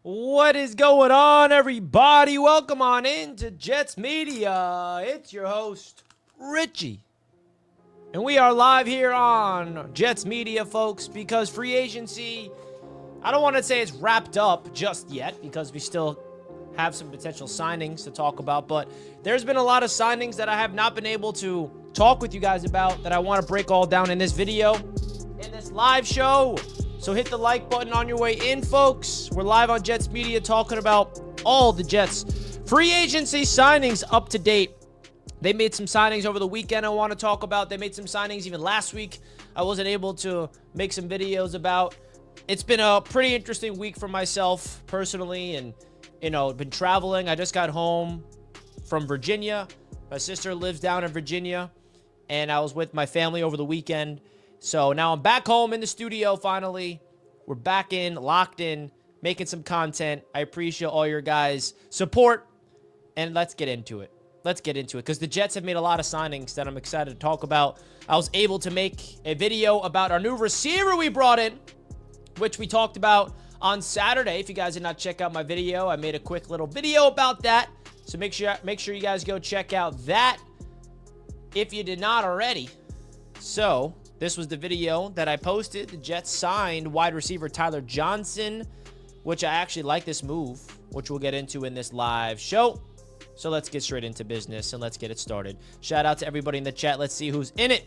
What is going on, everybody? Welcome on into Jets Media. It's your host, Richie. And we are live here on Jets Media, folks, because free agency, I don't want to say it's wrapped up just yet because we still have some potential signings to talk about, but there's been a lot of signings that I have not been able to talk with you guys about that I want to break all down in this video, in this live show. So hit the like button on your way in, folks. We're live on Jets Media talking about all the Jets free agency signings up to date. They made some signings over the weekend I want to talk about. They made some signings even last week I wasn't able to make some videos about. It's been a pretty interesting week for myself personally, and been traveling. I just got home from Virginia. My sister lives down in Virginia, and I was with my family over the weekend. So now I'm back home in the studio finally. We're back in, locked in, making some content. I appreciate all your guys' support, and let's get into it. Let's get into it because the Jets have made a lot of signings that I'm excited to talk about. I was able to make a video about our new receiver we brought in, which we talked about on Saturday. If you guys did not check out my video, I made a quick little video about that. So make sure you guys go check out that if you did not already. So this was the video that I posted. The Jets signed wide receiver Tyler Johnson, which I actually like this move, which we'll get into in this live show. So let's get straight into business and let's get it started. Shout out to everybody in the chat. Let's see who's in it.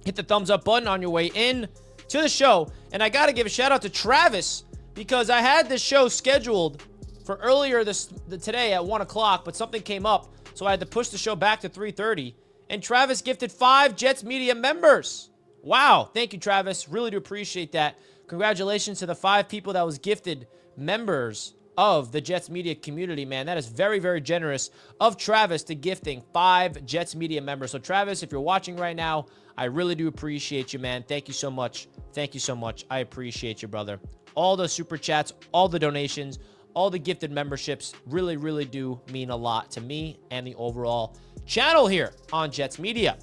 Hit the thumbs up button on your way in to the show. And I got to give a shout out to Travis because I had this show scheduled for earlier today at 1 o'clock, but something came up. So I had to push the show back to 3:30. And Travis gifted 5 Jets Media members. Wow. Thank you, Travis. Really do appreciate that. Congratulations to the 5 people that was gifted members of the Jets Media community, man. That is very, very generous of Travis to gifting 5 Jets Media members. So, Travis, if you're watching right now, I really do appreciate you, man. Thank you so much. Thank you so much. I appreciate you, brother. All the super chats, all the donations, all the gifted memberships really, really do mean a lot to me and the overall channel here on Jets Media.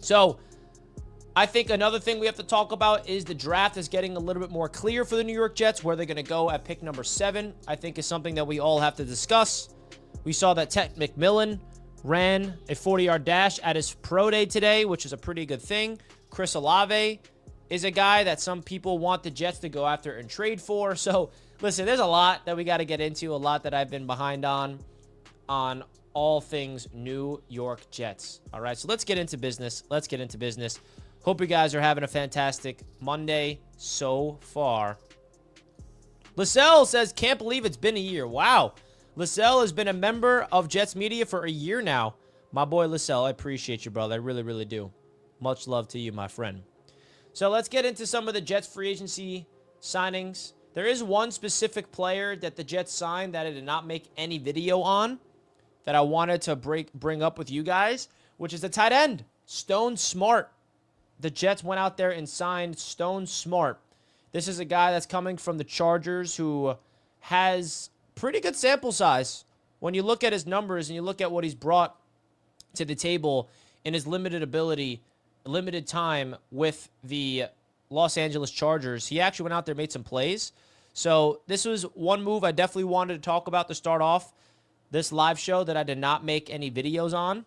So, I think another thing we have to talk about is the draft is getting a little bit more clear for the New York Jets, where they're going to go at pick number 7, I think is something that we all have to discuss. We saw that Ted McMillan ran a 40-yard dash at his pro day today, which is a pretty good thing. Chris Olave is a guy that some people want the Jets to go after and trade for. So, listen, there's a lot that we got to get into, a lot that I've been behind on all things New York Jets. All right, so let's get into business. Let's get into business. Hope you guys are having a fantastic Monday so far. Lascelles says, can't believe it's been a year. Wow. Lascelles has been a member of Jets Media for a year now. My boy Lascelles, I appreciate you, brother. I really, really do. Much love to you, my friend. So let's get into some of the Jets free agency signings. There is one specific player that the Jets signed that I did not make any video on that I wanted to bring up with you guys, which is the tight end, Stone Smartt. The Jets went out there and signed Stone Smartt. This is a guy that's coming from the Chargers who has pretty good sample size. When you look at his numbers and you look at what he's brought to the table in his limited time with the Los Angeles Chargers, he actually went out there and made some plays. So this was one move I definitely wanted to talk about to start off this live show that I did not make any videos on.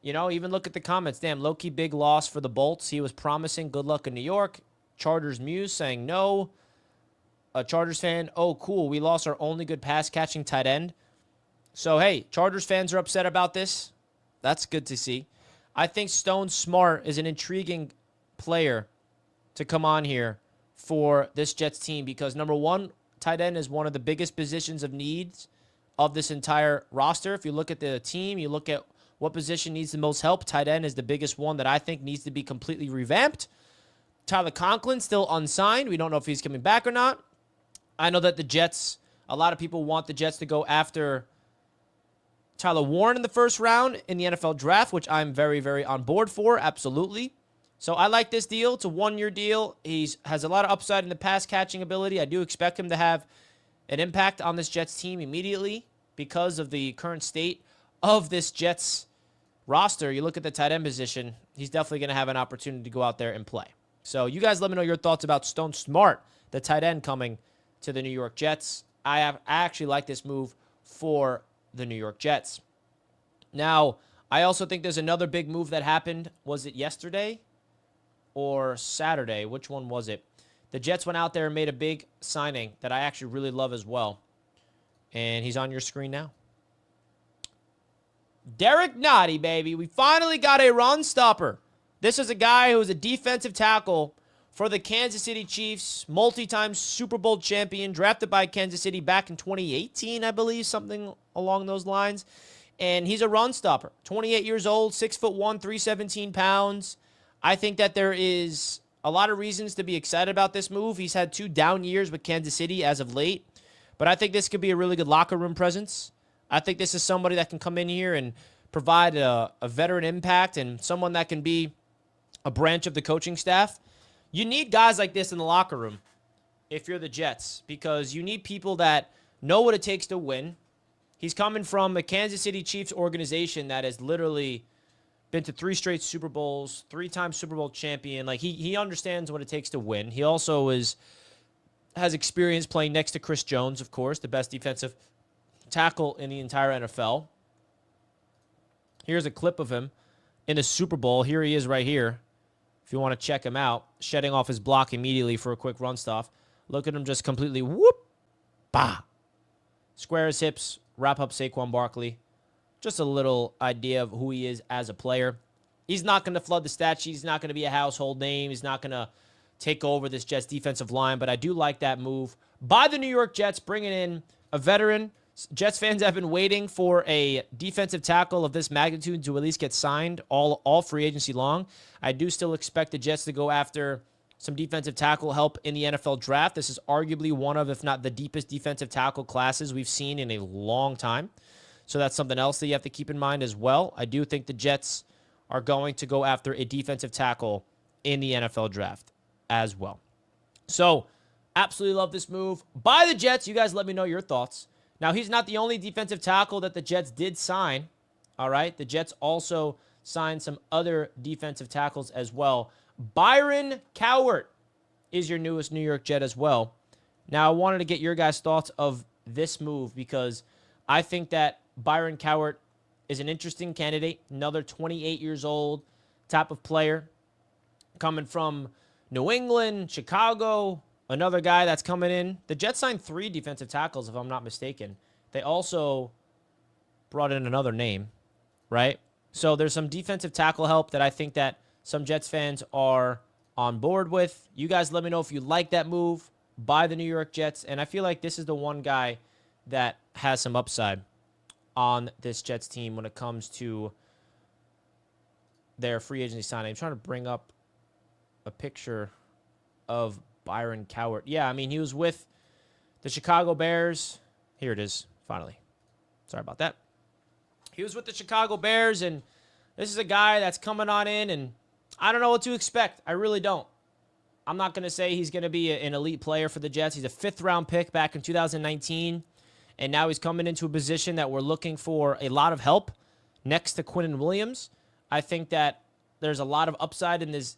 Even look at the comments. Damn, low-key big loss for the Bolts. He was promising good luck in New York. Chargers Muse saying no. A Chargers fan, oh, cool. We lost our only good pass-catching tight end. So, hey, Chargers fans are upset about this. That's good to see. I think Stone Smartt is an intriguing player to come on here for this Jets team because, number one, tight end is one of the biggest positions of needs of this entire roster. If you look at the team, you look at what position needs the most help, tight end is the biggest one that I think needs to be completely revamped. Tyler Conklin still unsigned. We don't know if he's coming back or not. I know that the Jets, a lot of people want the Jets to go after Tyler Warren in the first round in the NFL draft, which I'm very, very on board for, absolutely. So I like this deal. It's a 1-year deal. He has a lot of upside in the pass-catching ability. I do expect him to have an impact on this Jets team immediately because of the current state of this Jets roster. You look at the tight end position, he's definitely going to have an opportunity to go out there and play. So you guys let me know your thoughts about Stone Smartt, the tight end coming to the New York Jets. I actually like this move for the New York Jets. Now, I also think there's another big move that happened. Was it yesterday or Saturday? Which one was it? The Jets went out there and made a big signing that I actually really love as well. And he's on your screen now. Derek Nottie, baby. We finally got a run stopper. This is a guy who was a defensive tackle for the Kansas City Chiefs, multi-time Super Bowl champion, drafted by Kansas City back in 2018, I believe, something along those lines. And he's a run stopper. 28 years old, 6'1", 317 pounds. I think that there is a lot of reasons to be excited about this move. He's had 2 down years with Kansas City as of late. But I think this could be a really good locker room presence. I think this is somebody that can come in here and provide a veteran impact and someone that can be a branch of the coaching staff. You need guys like this in the locker room if you're the Jets, because you need people that know what it takes to win. He's coming from a Kansas City Chiefs organization that has literally been to 3 straight Super Bowls, 3-time Super Bowl champion. Like, he understands what it takes to win. He also has experience playing next to Chris Jones, of course, the best defensive tackle in the entire NFL. Here's a clip of him in a Super Bowl. Here he is right here. If you want to check him out, shedding off his block immediately for a quick run stop. Look at him just completely whoop, bah. Square his hips, wrap up Saquon Barkley. Just a little idea of who he is as a player. He's not going to flood the stat sheet. He's not going to be a household name. He's not going to take over this Jets defensive line, but I do like that move by the New York Jets, bringing in a veteran. Jets fans have been waiting for a defensive tackle of this magnitude to at least get signed all free agency long. I do still expect the Jets to go after some defensive tackle help in the NFL draft. This is arguably one of, if not the deepest defensive tackle classes we've seen in a long time. So that's something else that you have to keep in mind as well. I do think the Jets are going to go after a defensive tackle in the NFL draft as well. So absolutely love this move by the Jets. You guys let me know your thoughts. Now, he's not the only defensive tackle that the Jets did sign, all right? The Jets also signed some other defensive tackles as well. Byron Cowart is your newest New York Jet as well. Now, I wanted to get your guys' thoughts of this move because I think that Byron Cowart is an interesting candidate, another 28 years old type of player coming from New England, Chicago. Another guy that's coming in. The Jets signed 3 defensive tackles, if I'm not mistaken. They also brought in another name, right? So there's some defensive tackle help that I think that some Jets fans are on board with. You guys let me know if you like that move by the New York Jets. And I feel like this is the one guy that has some upside on this Jets team when it comes to their free agency signing. I'm trying to bring up a picture of Byron Cowart. Yeah, I mean, he was with the Chicago Bears. Here it is, finally. Sorry about that. He was with the Chicago Bears, and this is a guy that's coming on in, and I don't know what to expect. I really don't. I'm not going to say he's going to be an elite player for the Jets. He's a 5th-round pick back in 2019, and now he's coming into a position that we're looking for a lot of help next to Quinnen Williams. I think that there's a lot of upside in his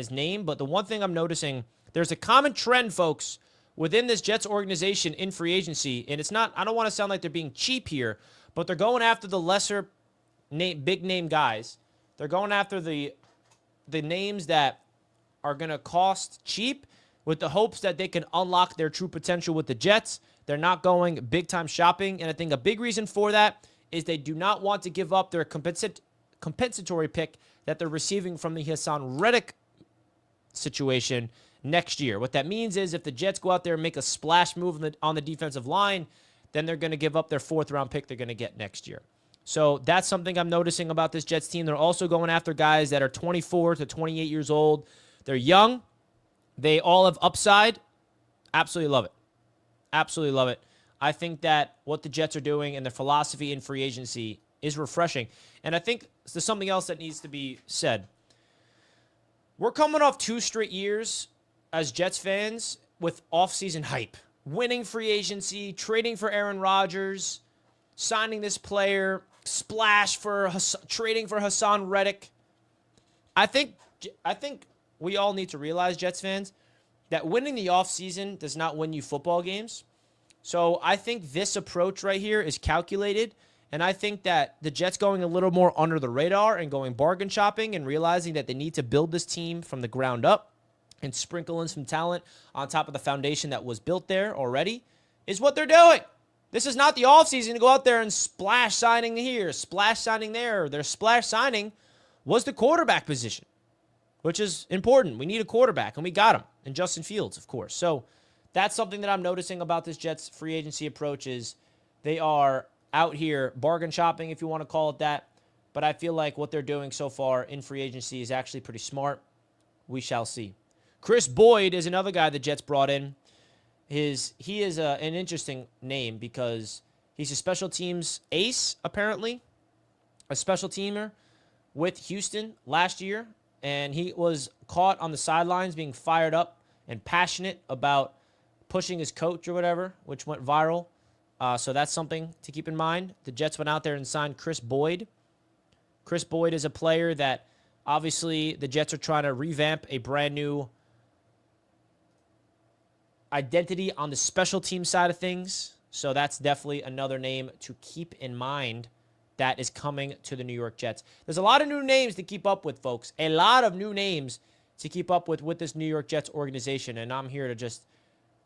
name, but the one thing I'm noticing, there's a common trend, folks, within this Jets organization in free agency, and it's not, I don't want to sound like they're being cheap here, but they're going after the lesser big name guys. They're going after the names that are going to cost cheap with the hopes that they can unlock their true potential with the Jets. They're not going big-time shopping, and I think a big reason for that is they do not want to give up their compensatory pick that they're receiving from the Hassan Reddick situation next year. What that means is if the Jets go out there and make a splash move on the defensive line, then they're going to give up their 4th-round pick they're going to get next year. So that's something I'm noticing about this Jets team. They're also going after guys that are 24 to 28 years old. They're young. They all have upside. Absolutely love it. Absolutely love it. I think that what the Jets are doing and their philosophy in free agency is refreshing. And I think there's something else that needs to be said. We're coming off 2 straight years as Jets fans with offseason hype. Winning free agency, trading for Aaron Rodgers, signing this player, splash for trading for Hassan Reddick. I think we all need to realize, Jets fans, that winning the offseason does not win you football games. So I think this approach right here is calculated. And I think that the Jets going a little more under the radar and going bargain shopping and realizing that they need to build this team from the ground up and sprinkle in some talent on top of the foundation that was built there already is what they're doing. This is not the offseason to go out there and splash signing here, splash signing there. Their splash signing was the quarterback position, which is important. We need a quarterback, and we got him in Justin Fields, of course. So that's something that I'm noticing about this Jets free agency approach is they are out here bargain shopping, if you want to call it that. But I feel like what they're doing so far in free agency is actually pretty smart. We shall see. Chris Boyd is another guy the Jets brought in. He is an interesting name because he's a special teams ace, apparently, a special teamer with Houston last year, and he was caught on the sidelines being fired up and passionate about pushing his coach or whatever, which went viral. So that's something to keep in mind. The Jets went out there and signed Chris Boyd. Chris Boyd is a player that obviously the Jets are trying to revamp a brand new identity on the special team side of things. So that's definitely another name to keep in mind that is coming to the New York Jets. There's a lot of new names to keep up with, folks. A lot of new names to keep up with this New York Jets organization. And I'm here to just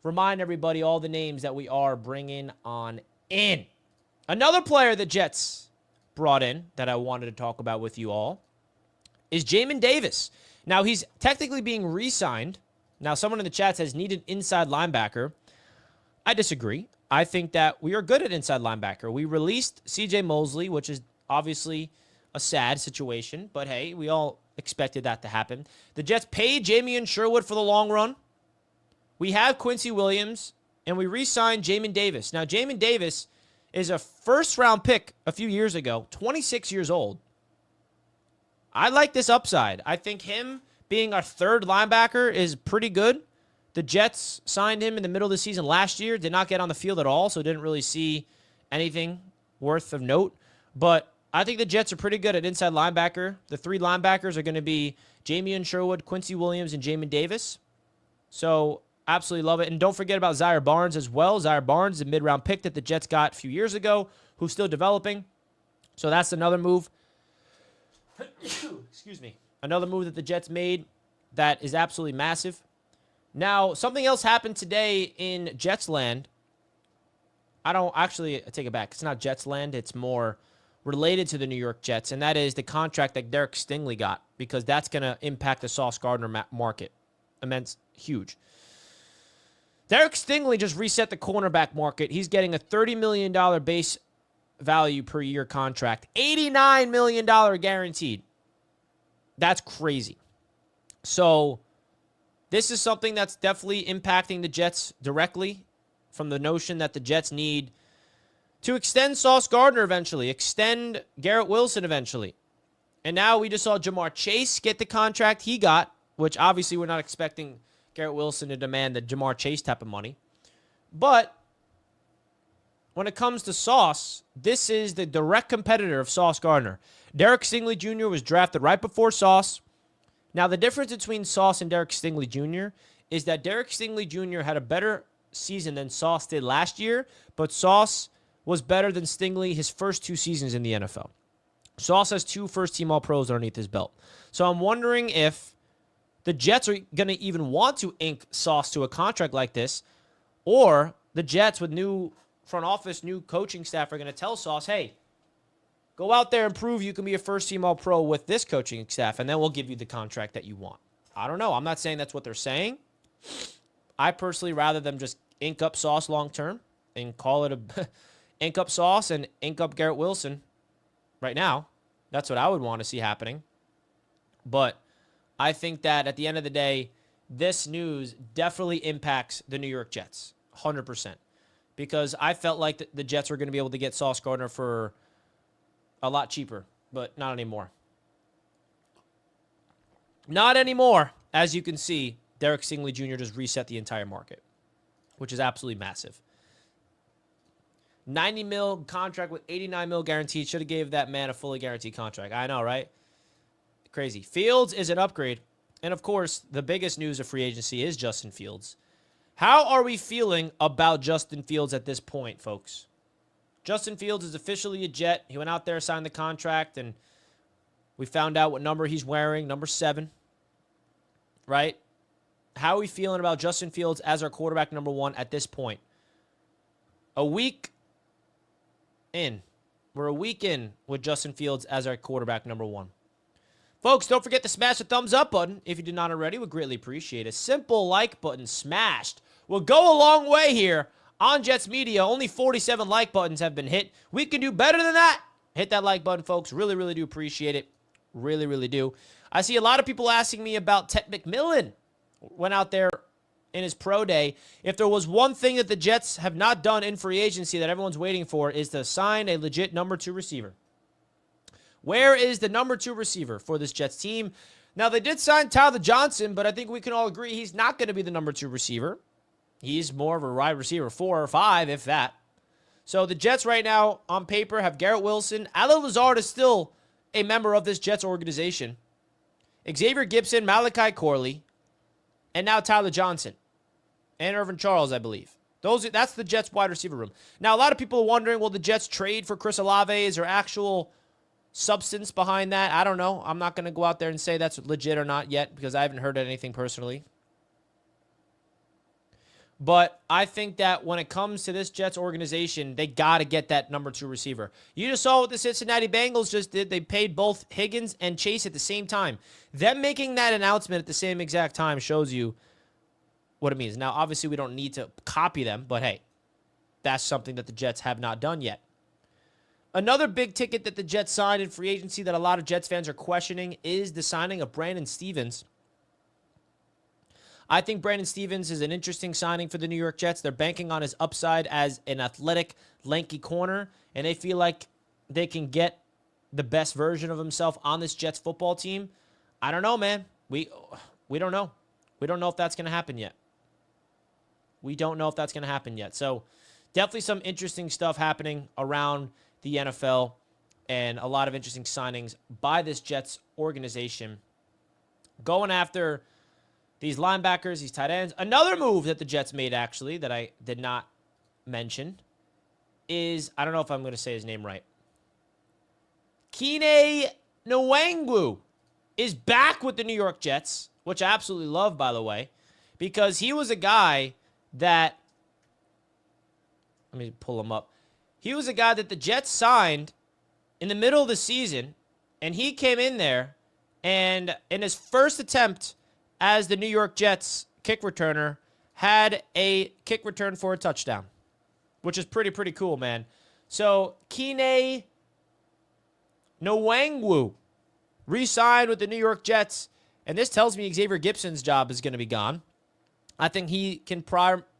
remind everybody all the names that we are bringing on in. Another player the Jets brought in that I wanted to talk about with you all is Jamin Davis. Now, he's technically being re-signed. Now, someone in the chat says needed inside linebacker. I disagree. I think that we are good at inside linebacker. We released C.J. Mosley, which is obviously a sad situation, but hey, we all expected that to happen. The Jets paid Jamien Sherwood for the long run. We have Quincy Williams, and we re-signed Jamin Davis. Now, Jamin Davis is a first-round pick a few years ago, 26 years old. I like this upside. I think him being our third linebacker is pretty good. The Jets signed him in the middle of the season last year, did not get on the field at all, so didn't really see anything worth of note. But I think the Jets are pretty good at inside linebacker. The three linebackers are going to be Jamien Sherwood, Quincy Williams, and Jamin Davis. So absolutely love it. And don't forget about Zaire Barnes as well. Zaire Barnes is a mid-round pick that the Jets got a few years ago, who's still developing. So that's another move. Excuse me. Another move that the Jets made that is absolutely massive. Now, something else happened today in Jets land. I take it back. It's not Jets land. It's more related to the New York Jets, and that is the contract that Derek Stingley got, because that's going to impact the Sauce Gardner market. Huge. Derek Stingley just reset the cornerback market. He's getting a $30 million base value per year contract, $89 million guaranteed. That's crazy. So this is something that's definitely impacting the Jets directly, from the notion that the Jets need to extend Sauce Gardner eventually, extend Garrett Wilson eventually. And now we just saw Jamar Chase get the contract he got, which obviously we're not expecting Garrett Wilson to demand the Jamar Chase type of money. But when it comes to Sauce, this is the direct competitor of Sauce Gardner. Derek Stingley Jr. was drafted right before Sauce. Now, the difference between Sauce and Derek Stingley Jr. is that Derek Stingley Jr. had a better season than Sauce did last year, but Sauce was better than Stingley his first two seasons in the NFL. Sauce has 2 first-team All-Pros underneath his belt. So I'm wondering if the Jets are going to even want to ink Sauce to a contract like this, or the Jets with new front office, new coaching staff are going to tell Sauce, hey, go out there and prove you can be a first-team All-Pro with this coaching staff, and then we'll give you the contract that you want. I don't know. I'm not saying that's what they're saying. I personally rather them just ink up Sauce long-term and call it a ink up Sauce and ink up Garrett Wilson right now. That's what I would want to see happening. But I think that at the end of the day, this news definitely impacts the New York Jets, 100%. Because I felt like the Jets were going to be able to get Sauce Gardner for a lot cheaper, but not anymore. Not anymore. As you can see, Derek Stingley Jr. just reset the entire market, which is absolutely massive. $90 million contract with $89 million guaranteed. Should have gave that man a fully guaranteed contract. I know, right? Crazy. Fields is an upgrade. And, of course, the biggest news of free agency is Justin Fields. How are we feeling about Justin Fields at this point, folks? Justin Fields is officially a Jet. He went out there, signed the contract, and we found out what number he's wearing, number 7, right? How are we feeling about Justin Fields as our quarterback number 1 at this point? A week in. We're a week in with Justin Fields as our quarterback number 1. Folks, don't forget to smash the thumbs up button if you did not already. We'd greatly appreciate a simple like button smashed will go a long way here on Jets Media. Only 47 like buttons have been hit. We can do better than that. Hit that like button, folks. Really, really do appreciate it. Really, really do. I see a lot of people asking me about Ted McMillan. Went out there in his pro day. If there was one thing that the Jets have not done in free agency that everyone's waiting for is to sign a legit number 2 receiver. Where is the number 2 receiver for this Jets team? Now, they did sign Tyler Johnson, but I think we can all agree he's not going to be the number 2 receiver. He's more of a wide receiver 4 or 5, if that. So the Jets right now, on paper, have Garrett Wilson. Allen Lazard is still a member of this Jets organization. Xavier Gipson, Malachi Corley, and now Tyler Johnson. And Irvin Charles, I believe. That's the Jets wide receiver room. Now, a lot of people are wondering, will the Jets trade for Chris Olave? Is there actual substance behind that? I don't know. I'm not going to go out there and say that's legit or not yet because I haven't heard anything personally. But I think that when it comes to this Jets organization, they got to get that number 2 receiver. You just saw what the Cincinnati Bengals just did. They paid both Higgins and Chase at the same time. Them making that announcement at the same exact time shows you what it means. Now, obviously, we don't need to copy them, but hey, that's something that the Jets have not done yet. Another big ticket that the Jets signed in free agency that a lot of Jets fans are questioning is the signing of Brandon Stephens. I think Brandon Stephens is an interesting signing for the New York Jets. They're banking on his upside as an athletic, lanky corner, and they feel like they can get the best version of himself on this Jets football team. I don't know, man. We don't know. We don't know if that's going to happen yet. We don't know if that's going to happen yet. So definitely some interesting stuff happening around the NFL and a lot of interesting signings by this Jets organization going after these linebackers, these tight ends. Another move that the Jets made, actually, that I did not mention is, I don't know if I'm going to say his name right. Kene Nwangwu is back with the New York Jets, which I absolutely love, by the way, because he was a guy that, let me pull him up. He was a guy that the Jets signed in the middle of the season, and he came in there, and in his first attempt as the New York Jets kick returner, had a kick return for a touchdown, which is pretty cool, man. So, Kene Nwangwu re-signed with the New York Jets, and this tells me Xavier Gipson's job is going to be gone. I think he can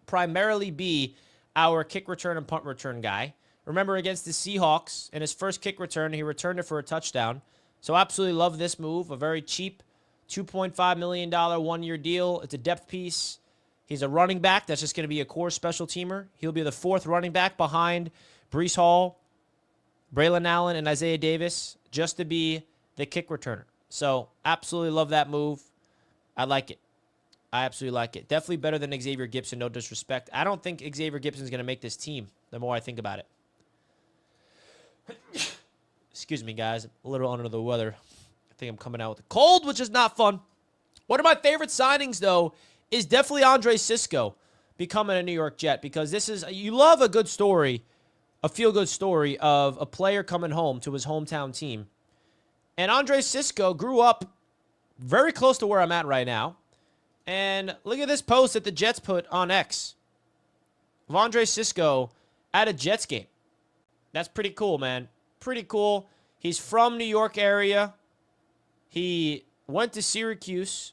primarily be our kick return and punt return guy. Remember, against the Seahawks, in his first kick return, he returned it for a touchdown. So absolutely love this move. A very cheap $2.5 million one-year deal. It's a depth piece. He's a running back. That's just going to be a core special teamer. He'll be the 4th running back behind Breece Hall, Braylon Allen, and Isaiah Davis, just to be the kick returner. So absolutely love that move. I like it. I absolutely like it. Definitely better than Xavier Gipson, no disrespect. I don't think Xavier Gipson's going to make this team the more I think about it. Excuse me, guys. A little under the weather. I think I'm coming out with a cold, which is not fun. One of my favorite signings, though, is definitely Andre Cisco becoming a New York Jet, because this is, you love a good story, a feel-good story of a player coming home to his hometown team. And Andre Cisco grew up very close to where I'm at right now. And look at this post that the Jets put on X of Andre Cisco at a Jets game. That's pretty cool, man. Pretty cool. He's from New York area. He went to Syracuse.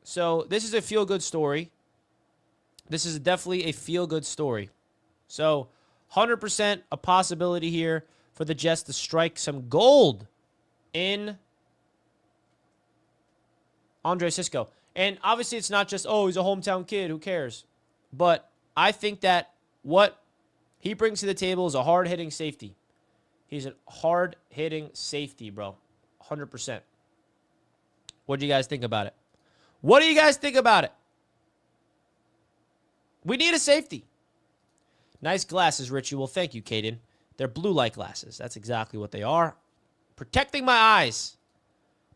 So this is a feel-good story. This is definitely a feel-good story. So 100% a possibility here for the Jets to strike some gold in Andre Cisco. And obviously it's not just, oh, he's a hometown kid, who cares? But I think that what he brings to the table is a hard-hitting safety. He's a hard-hitting safety, bro. 100%. What do you guys think about it? What do you guys think about it? We need a safety. Nice glasses, Richie. Well, thank you, Caden. They're blue light glasses. That's exactly what they are. Protecting my eyes.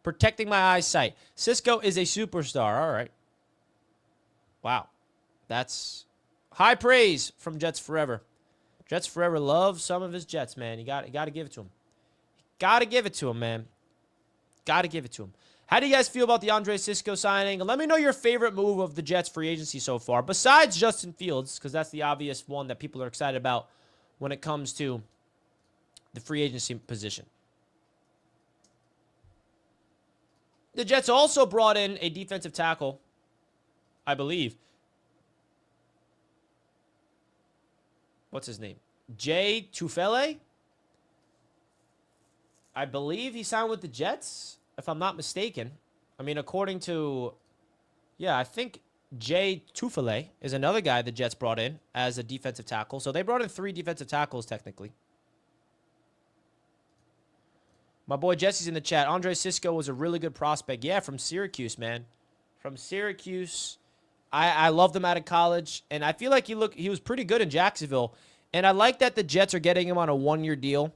Protecting my eyesight. Cisco is a superstar. All right. Wow. That's high praise from Jets Forever. Jets Forever loves some of his Jets, man. You got to give it to him. Got to give it to him, man. Got to give it to him. How do you guys feel about the Andre Cisco signing? Let me know your favorite move of the Jets free agency so far, besides Justin Fields, because that's the obvious one that people are excited about when it comes to the free agency position. The Jets also brought in a defensive tackle, I believe. What's his name? Jay Tufele? I believe he signed with the Jets, if I'm not mistaken. I mean, according to... Yeah, I think Jay Tufele is another guy the Jets brought in as a defensive tackle. So they brought in 3 defensive tackles, technically. My boy Jesse's in the chat. Andre Cisco was a really good prospect. Yeah, from Syracuse, man. From Syracuse. I loved him out of college. And I feel like he was pretty good in Jacksonville. And I like that the Jets are getting him on a 1-year deal,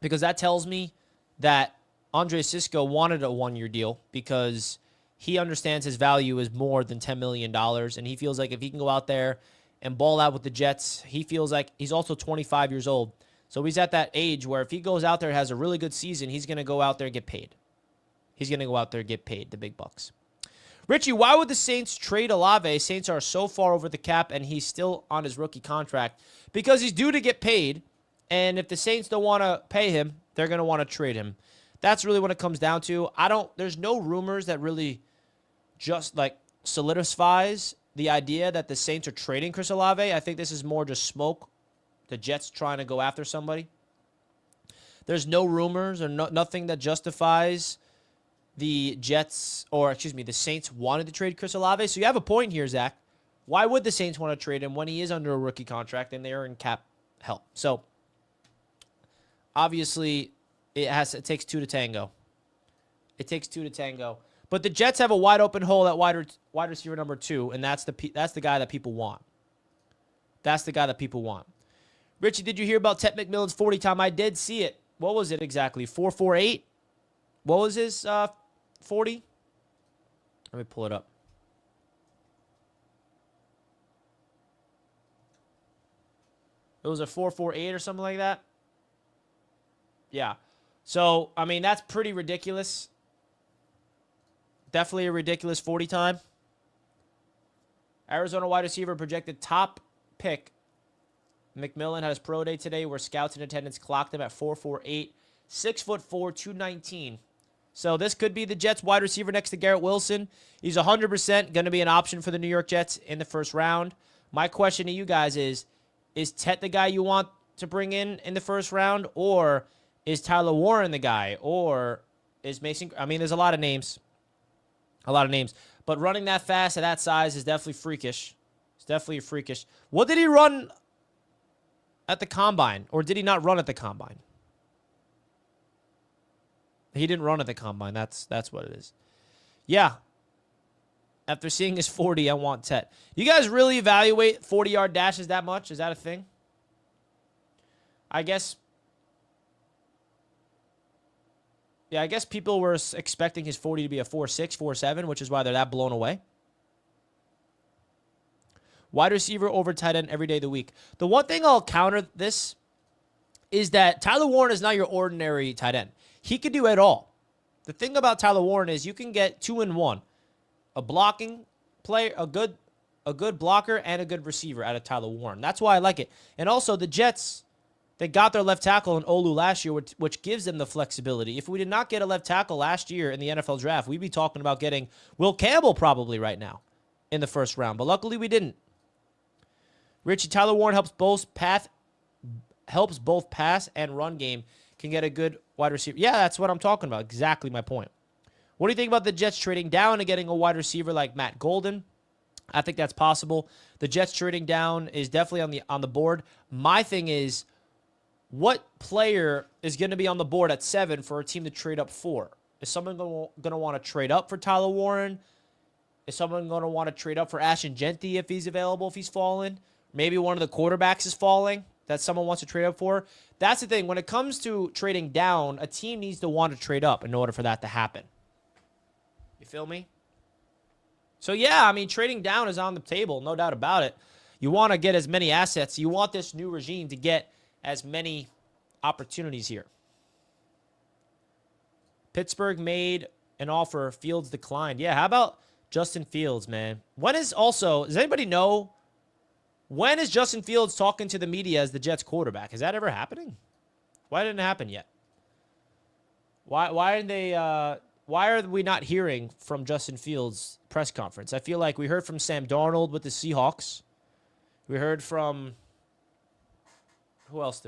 because that tells me that Andre Cisco wanted a 1-year deal because he understands his value is more than $10 million. And he feels like if he can go out there and ball out with the Jets, he feels like he's also 25 years old. So he's at that age where if he goes out there and has a really good season, he's going to go out there and get paid. He's going to go out there and get paid the big bucks. Richie, why would the Saints trade Olave? Saints are so far over the cap, and he's still on his rookie contract. Because he's due to get paid, and if the Saints don't want to pay him, they're going to want to trade him. That's really what it comes down to. There's no rumors that really just, solidifies the idea that the Saints are trading Chris Olave. I think this is more just smoke. The Jets trying to go after somebody. There's no rumors or nothing that justifies the Saints wanted to trade Chris Olave. So you have a point here, Zach. Why would the Saints want to trade him when he is under a rookie contract and they are in cap help? So obviously it takes 2 to tango. It takes 2 to tango. But the Jets have a wide open hole at wide receiver number 2, and that's the guy that people want. That's the guy that people want. Richie, did you hear about Ted McMillan's 40 time? I did see it. What was it exactly? 4.48? What was his 40? Let me pull it up. It was a 4.48 or something like that. Yeah. So, I mean, that's pretty ridiculous. Definitely a ridiculous 40 time. Arizona wide receiver projected top pick. McMillan had his pro day today where scouts in attendance clocked him at 4.48. 6'4", 219. So this could be the Jets wide receiver next to Garrett Wilson. He's 100% going to be an option for the New York Jets in the first round. My question to you guys is Tet the guy you want to bring in the first round? Or is Tyler Warren the guy? Or is Mason... I mean, there's a lot of names. A lot of names. But running that fast at that size is definitely freakish. It's definitely freakish. What did he run at the combine? Or did he not run at the combine? He didn't run at the combine. That's what it is. Yeah. After seeing his 40, I want Tet. You guys really evaluate 40-yard dashes that much? Is that a thing? I guess... Yeah, I guess people were expecting his 40 to be a 4.6, 4.7, which is why they're that blown away. Wide receiver over tight end every day of the week. The one thing I'll counter this is that Tyler Warren is not your ordinary tight end. He could do it all. The thing about Tyler Warren is you can get 2 in 1. A blocking player, a good blocker, and a good receiver out of Tyler Warren. That's why I like it. And also, the Jets, they got their left tackle in Olu last year, which gives them the flexibility. If we did not get a left tackle last year in the NFL draft, we'd be talking about getting Will Campbell probably right now in the first round. But luckily, we didn't. Richie, Tyler Warren helps both pass and run game. Can get a good wide receiver. Yeah, that's what I'm talking about. Exactly my point. What do you think about the Jets trading down and getting a wide receiver like Matt Golden? I think that's possible. The Jets trading down is definitely on the board. My thing is, what player is going to be on the board at 7 for a team to trade up for? Is someone going to want to trade up for Tyler Warren? Is someone going to want to trade up for Ashton Genty if he's available, if he's falling? Maybe one of the quarterbacks is falling that someone wants to trade up for. That's the thing. When it comes to trading down, a team needs to want to trade up in order for that to happen. You feel me? So, yeah, I mean, trading down is on the table, no doubt about it. You want to get as many assets. You want this new regime to get as many opportunities here. Pittsburgh made an offer. Fields declined. Yeah, how about Justin Fields, man? Does anybody know, when is Justin Fields talking to the media as the Jets quarterback? Is that ever happening? Why didn't it happen yet? Why are we not hearing from Justin Fields' press conference? I feel like we heard from Sam Darnold with the Seahawks. We heard from, who else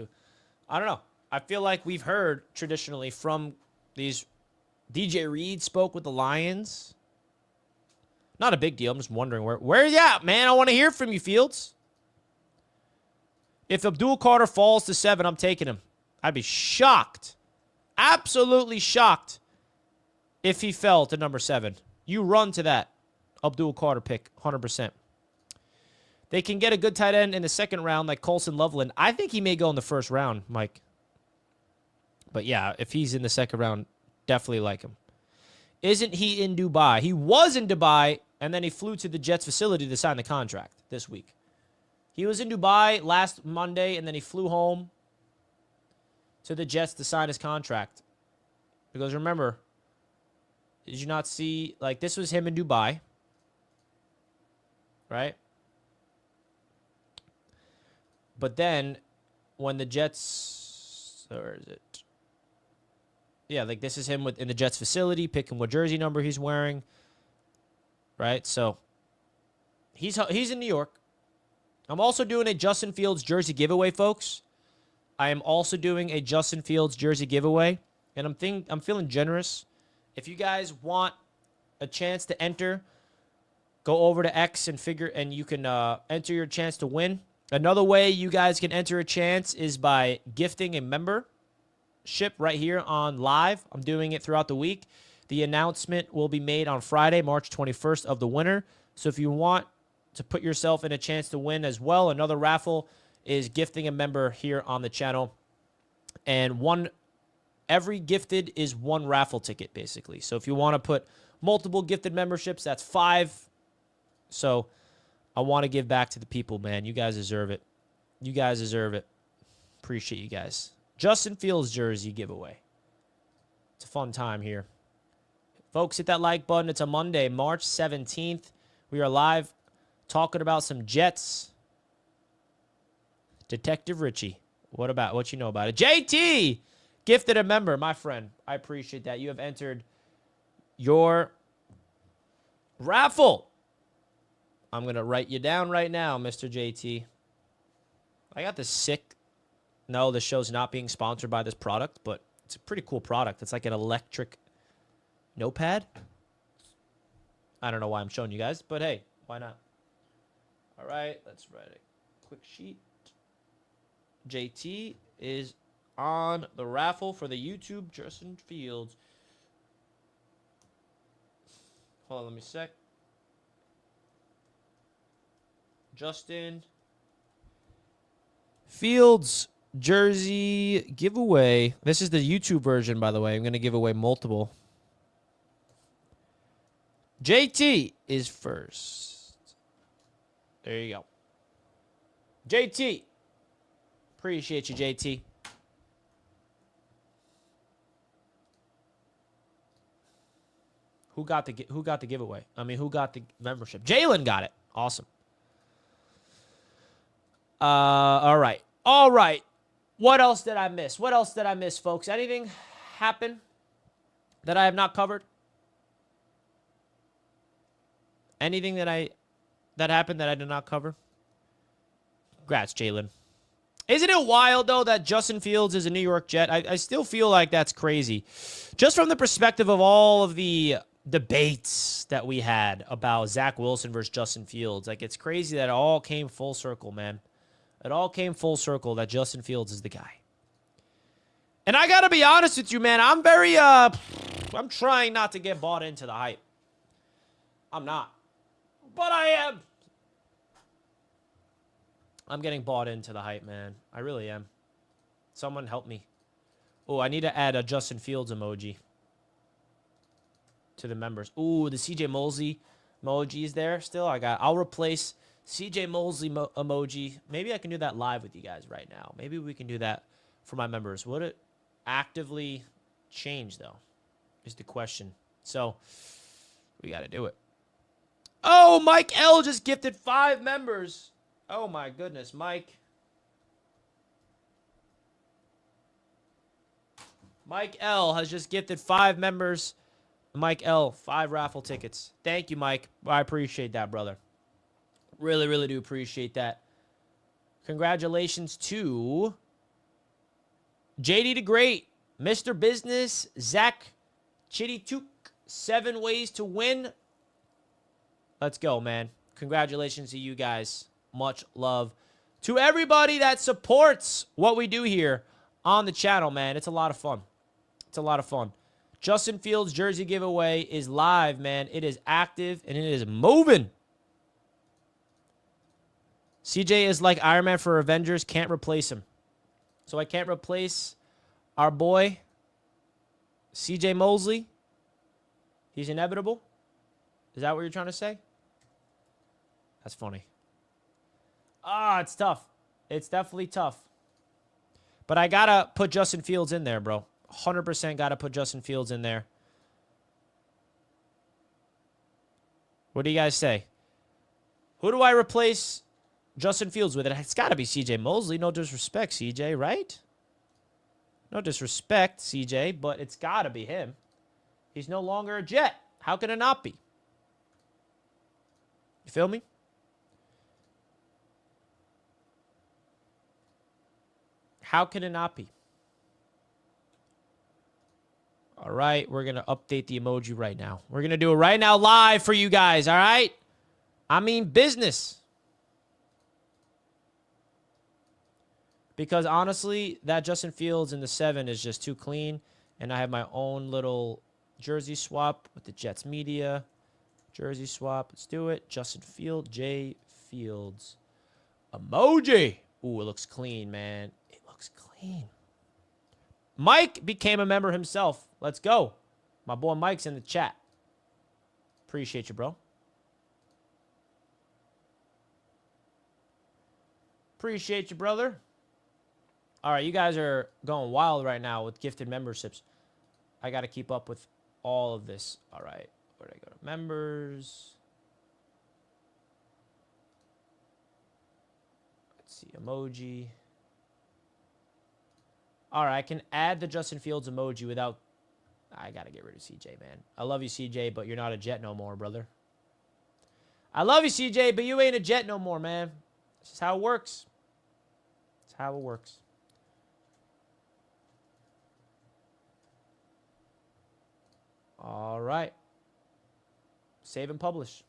I don't know. I feel like we've heard traditionally from these. DJ Reed spoke with the Lions. Not a big deal. I'm just wondering where you at, man? I want to hear from you, Fields. If Abdul Carter falls to 7, I'm taking him. I'd be shocked. Absolutely shocked if he fell to number 7. You run to that Abdul Carter pick, 100%. They can get a good tight end in the second round like Colson Loveland. I think he may go in the first round, Mike. But yeah, if he's in the second round, definitely like him. Isn't he in Dubai? He was in Dubai, and then he flew to the Jets facility to sign the contract this week. He was in Dubai last Monday, and then he flew home to the Jets to sign his contract. Because remember, did you not see, like, this was him in Dubai, right? But then, when the Jets, where is it? Yeah, like this is him in the Jets facility, picking what jersey number he's wearing, right? So, he's in New York. I'm also doing a Justin Fields jersey giveaway, folks. I am also doing a Justin Fields jersey giveaway, and I'm feeling generous. If you guys want a chance to enter, go over to X and you can enter your chance to win. Another way you guys can enter a chance is by gifting a membership right here on live. I'm doing it throughout the week. The announcement will be made on Friday, March 21st of the winner. So if you want to put yourself in a chance to win as well, another raffle is gifting a member here on the channel. And every gifted is one raffle ticket, basically. So if you want to put multiple gifted memberships, that's 5. So I want to give back to the people, man. You guys deserve it. You guys deserve it. Appreciate you guys. Justin Fields jersey giveaway. It's a fun time here. Folks, hit that like button. It's a Monday, March 17th. We are live talking about some Jets. Detective Richie, what you know about it? JT, gifted a member, my friend. I appreciate that. You have entered your raffle. I'm going to write you down right now, Mr. JT. I got this sick. No, this show's not being sponsored by this product, but it's a pretty cool product. It's like an electric notepad. I don't know why I'm showing you guys, but hey, why not? All right, let's write a quick sheet. JT is on the raffle for the YouTube Justin Fields. Hold on, let me sec. Justin Fields jersey giveaway. This is the YouTube version, by the way. I'm going to give away multiple. JT is first. There you go. JT. Appreciate you, JT. Who got the giveaway? I mean, who got the membership? Jalen got it. Awesome. All right. What else did I miss? Folks? Anything happen that I have not covered? Anything that happened that I did not cover? Congrats, Jalen. Isn't it wild, though, that Justin Fields is a New York Jet? I still feel like that's crazy. Just from the perspective of all of the debates that we had about Zach Wilson versus Justin Fields. Like, it's crazy that it all came full circle, man. It all came full circle that Justin Fields is the guy. And I got to be honest with you, man. I'm trying not to get bought into the hype. I'm not. but I am. I'm getting bought into the hype, man. I really am. Someone help me. Oh, I need to add a Justin Fields emoji to the members. Ooh, the CJ Mosley emoji is there still. I'll replace CJ Mosley emoji. Maybe I can do that live with you guys right now. Maybe we can do that for my members. Would it actively change, though, is the question. So we got to do it. Oh, Mike L just gifted 5 members. Oh, my goodness, Mike. Mike L has just gifted 5 members. Mike L, 5 raffle tickets. Thank you, Mike. I appreciate that, brother. Really, really do appreciate that. Congratulations to JD the Great, Mr. Business, Zach Chitty-Took, 7 ways to win. Let's go, man. Congratulations to you guys. Much love to everybody that supports what we do here on the channel, man. It's a lot of fun. It's a lot of fun. Justin Fields jersey giveaway is live, man. It is active, and it is moving. CJ is like Iron Man for Avengers. Can't replace him. So I can't replace our boy, CJ Mosley. He's inevitable. Is that what you're trying to say? That's funny. Ah, it's tough. It's definitely tough. But I got to put Justin Fields in there, bro. 100% got to put Justin Fields in there. What do you guys say? Who do I replace Justin Fields with? It's got to be CJ Mosley. No disrespect, CJ, right? No disrespect, CJ, but it's got to be him. He's no longer a Jet. How can it not be? You feel me? How can it not be? All right, we're going to update the emoji right now. We're going to do it right now live for you guys, all right? I mean business. Because honestly, that Justin Fields in the 7 is just too clean. And I have my own little jersey swap with the Jets Media. Jersey swap. Let's do it. Justin Fields, J. Fields. Emoji. Ooh, it looks clean, man. It looks clean. Mike became a member himself. Let's go. My boy Mike's in the chat. Appreciate you, bro. Appreciate you, brother. All right, you guys are going wild right now with gifted memberships. I got to keep up with all of this. All right, where do I go to members? Let's see, emoji. All right, I can add the Justin Fields emoji without... I got to get rid of CJ, man. I love you, CJ, but you're not a Jet no more, brother. I love you, CJ, but you ain't a Jet no more, man. This is how it works. It's how it works. All right. Save and publish.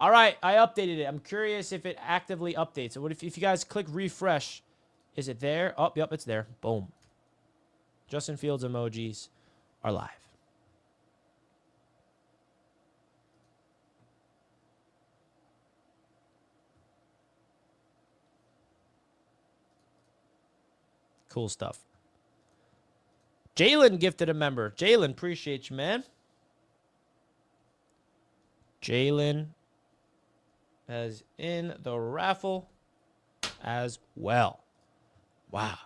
All right, I updated it. I'm curious if it actively updates. So what if you guys click refresh? Is it there? Oh, yep, it's there. Boom. Justin Fields emojis are live. Cool stuff. Jalen gifted a member. Jalen, appreciate you, man. Jalen is in the raffle as well. Wow.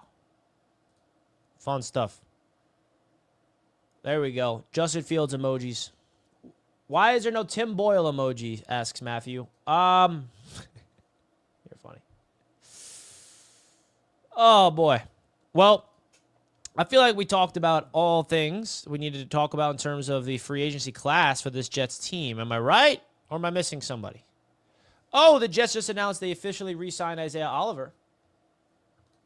Fun stuff. There we go. Justin Fields emojis. Why is there no Tim Boyle emoji? Asks Matthew. You're funny. Oh, boy. Well, I feel like we talked about all things we needed to talk about in terms of the free agency class for this Jets team. Am I right? Or am I missing somebody? Oh, the Jets just announced they officially re-signed Isaiah Oliver.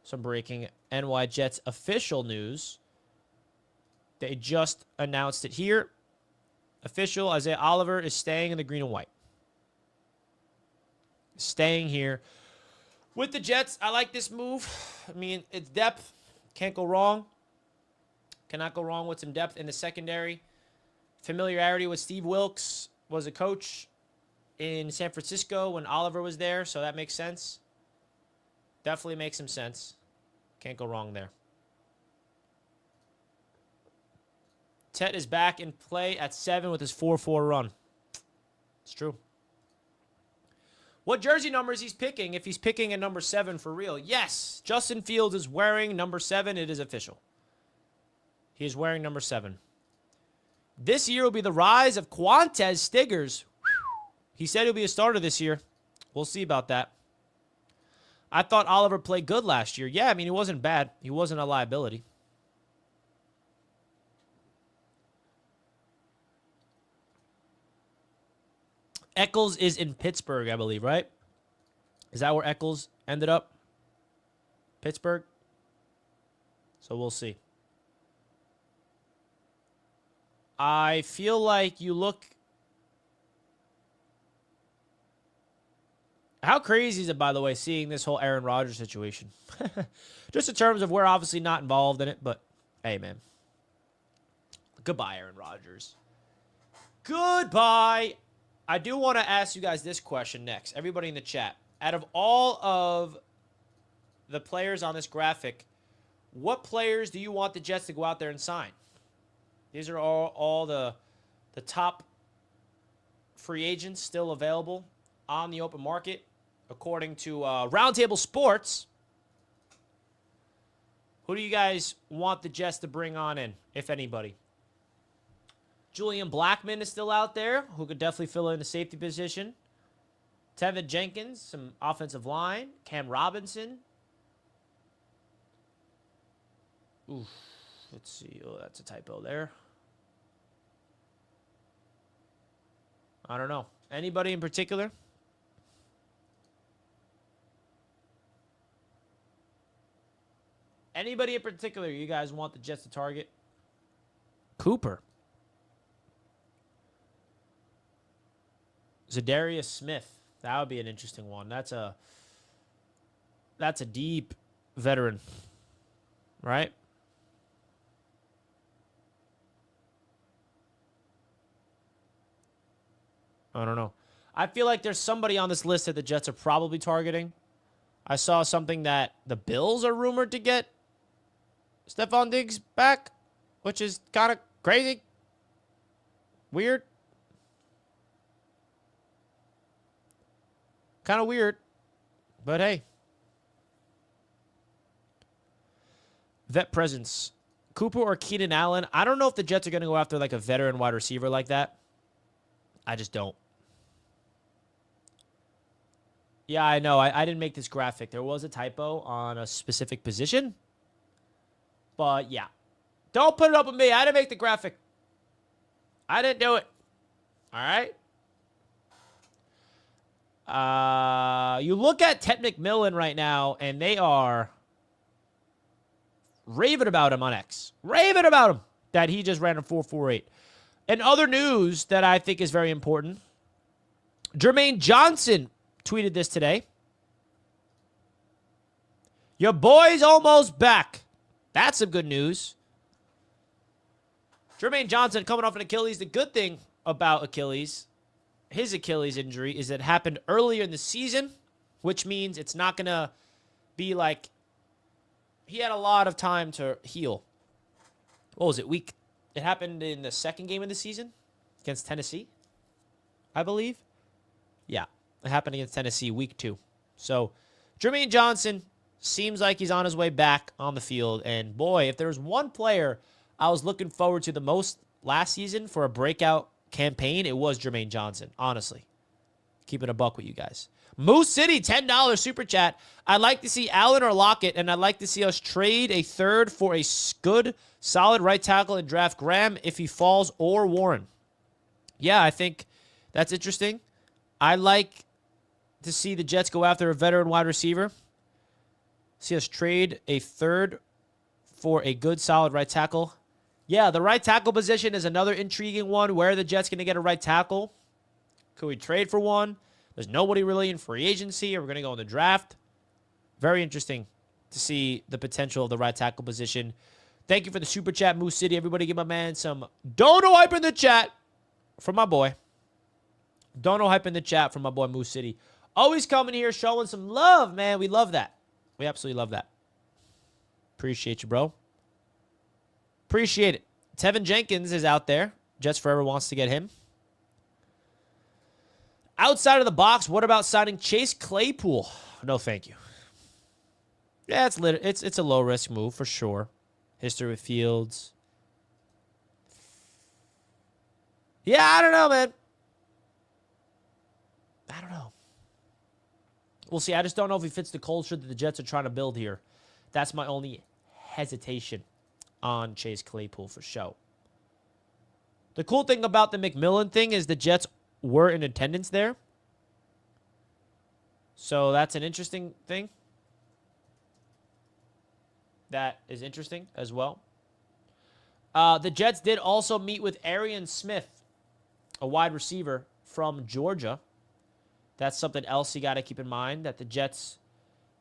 Some breaking NY Jets official news. They just announced it here. Official, Isaiah Oliver is staying in the green and white. Staying here with the Jets. I like this move. I mean, it's depth. Can't go wrong. Cannot go wrong with some depth in the secondary. Familiarity with Steve Wilks was a coach in San Francisco when Oliver was there, so that makes sense. Definitely makes some sense. Can't go wrong there. Tet is back in play at 7 with his 4-4 run. It's true. What jersey number is he picking if he's picking a number 7 for real? Yes, Justin Fields is wearing number 7. It is official. He is wearing number 7. This year will be the rise of Quantez Stiggers. He said he'll be a starter this year. We'll see about that. I thought Oliver played good last year. Yeah, I mean, he wasn't bad. He wasn't a liability. Eccles is in Pittsburgh, I believe, right? Is that where Eccles ended up? Pittsburgh? So we'll see. I feel like you look... How crazy is it, by the way, seeing this whole Aaron Rodgers situation? Just in terms of we're obviously not involved in it, but hey, man. Goodbye, Aaron Rodgers. Goodbye. I do want to ask you guys this question next. Everybody in the chat. Out of all of the players on this graphic, what players do you want the Jets to go out there and sign? These are all the top free agents still available on the open market, according to Roundtable Sports. Who do you guys want the Jets to bring on in, if anybody? Julian Blackmon is still out there, who could definitely fill in the safety position. Tevin Jenkins, some offensive line. Cam Robinson. Oof. Let's see. Oh, that's a typo there. I don't know. Anybody in particular? Anybody in particular you guys want the Jets to target? Cooper. Zadarius Smith. That would be an interesting one. That's a deep veteran, right? I don't know. I feel like there's somebody on this list that the Jets are probably targeting. I saw something that the Bills are rumored to get Stephon Diggs back, which is kind of crazy. Weird. Kind of weird. But hey. Vet presence. Cooper or Keenan Allen. I don't know if the Jets are going to go after like a veteran wide receiver like that. I just don't. Yeah, I know. I didn't make this graphic. There was a typo on a specific position. But, yeah. Don't put it up with me. I didn't make the graphic. I didn't do it. All right? You look at Ted McMillan right now, and they are raving about him on X. Raving about him that he just ran a 4.48. And other news that I think is very important. Jermaine Johnson tweeted this today. Your boy's almost back. That's some good news. Jermaine Johnson coming off an Achilles. The good thing about Achilles, his Achilles injury, is it happened earlier in the season, which means it's not going to be like he had a lot of time to heal. What was it? It happened in the second game of the season against Tennessee, I believe. Yeah, it happened against Tennessee week 2. So Jermaine Johnson seems like he's on his way back on the field. And boy, if there was one player I was looking forward to the most last season for a breakout campaign, it was Jermaine Johnson, honestly. Keeping a buck with you guys. Moose City, $10 super chat. I'd like to see Allen or Lockett, and I'd like to see us trade a third for a good, solid right tackle and draft Graham if he falls, or Warren. Yeah, I think that's interesting. I like to see the Jets go after a veteran wide receiver. See us trade a third for a good, solid right tackle. Yeah, the right tackle position is another intriguing one. Where are the Jets going to get a right tackle? Could we trade for one? There's nobody really in free agency, or we're going to go in the draft. Very interesting to see the potential of the right tackle position. Thank you for the super chat, Moose City. Everybody give my man some dono hype in the chat from my boy. Dono hype in the chat from my boy Moose City. Always coming here, showing some love, man. We love that. We absolutely love that. Appreciate you, bro. Appreciate it. Tevin Jenkins is out there. Jets Forever wants to get him. Outside of the box, what about signing Chase Claypool? No, thank you. Yeah, it's a low-risk move for sure. History with Fields. Yeah, I don't know, man. I don't know. We'll see. I just don't know if he fits the culture that the Jets are trying to build here. That's my only hesitation on Chase Claypool for show. The cool thing about the McMillan thing is the Jets were in attendance there. So that's an interesting thing. That is interesting as well. The Jets did also meet with Arian Smith, a wide receiver from Georgia. That's something else you got to keep in mind, that the Jets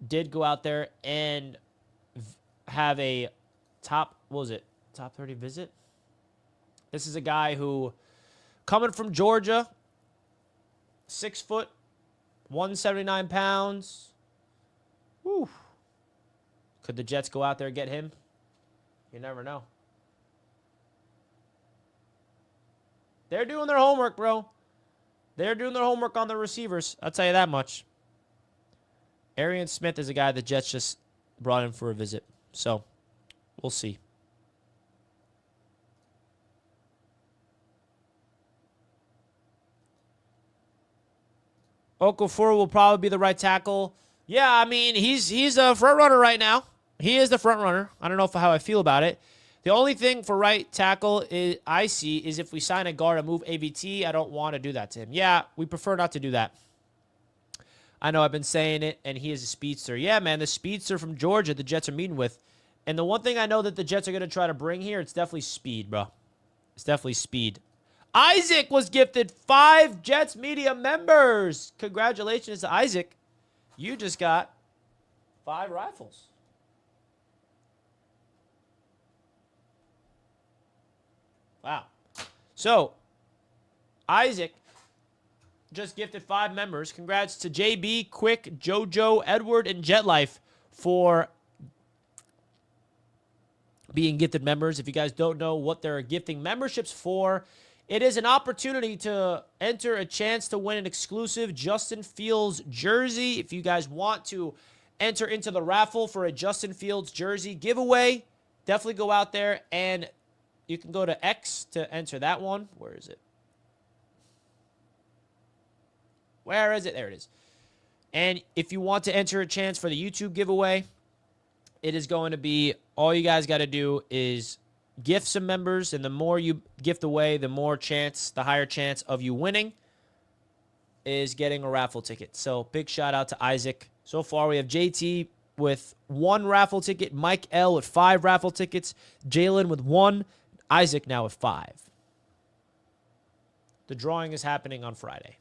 did go out there and have a top 30 visit? This is a guy who, coming from Georgia, 6 foot, 179 pounds. Whew. Could the Jets go out there and get him? You never know. They're doing their homework, bro. They're doing their homework on the receivers. I'll tell you that much. Arian Smith is a guy the Jets just brought in for a visit. So, we'll see. Okafor will probably be the right tackle. Yeah, I mean, he's a front runner right now. He is the front runner. I don't know how I feel about it. The only thing for right tackle I see is if we sign a guard and move AVT, I don't want to do that to him. Yeah, we prefer not to do that. I know I've been saying it, and he is a speedster. Yeah, man, the speedster from Georgia the Jets are meeting with. And the one thing I know that the Jets are going to try to bring here, it's definitely speed, bro. It's definitely speed. Isaac was gifted 5 Jets Media members. Congratulations to Isaac. You just got 5 rifles. Wow. So, Isaac just gifted 5 members. Congrats to JB, Quick, JoJo, Edward, and JetLife for being gifted members. If you guys don't know what they're gifting memberships for, it is an opportunity to enter a chance to win an exclusive Justin Fields jersey. If you guys want to enter into the raffle for a Justin Fields jersey giveaway, definitely go out there and you can go to X to enter that one. Where is it? Where is it? There it is. And if you want to enter a chance for the YouTube giveaway, it is going to be, all you guys got to do is gift some members, and the more you gift away, the higher chance of you winning is getting a raffle ticket. So big shout out to Isaac. So far we have JT with 1 raffle ticket, Mike L with 5 raffle tickets, Jalen with 1, Isaac now with 5. The drawing is happening on Friday.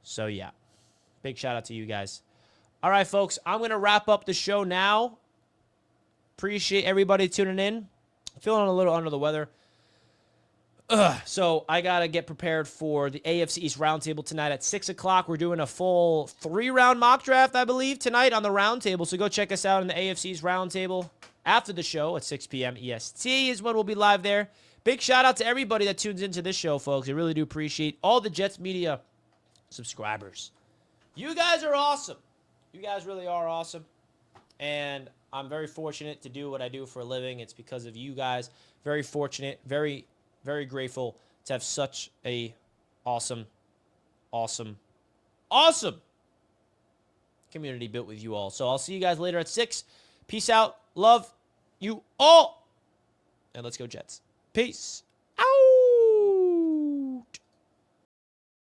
So yeah, big shout out to you guys. All right, folks, I'm going to wrap up the show now. Appreciate everybody tuning in. Feeling a little under the weather. So I got to get prepared for the AFC East Roundtable tonight at 6 o'clock. We're doing a full 3-round mock draft, I believe, tonight on the Roundtable. So go check us out in the AFC East Roundtable after the show at 6 p.m. EST is when we'll be live there. Big shout out to everybody that tunes into this show, folks. I really do appreciate all the Jets Media subscribers. You guys are awesome. You guys really are awesome. And I'm very fortunate to do what I do for a living. It's because of you guys. Very fortunate, very, very grateful to have such a awesome community built with you all. So I'll see you guys later at 6. Peace out. Love you all. And let's go Jets. Peace.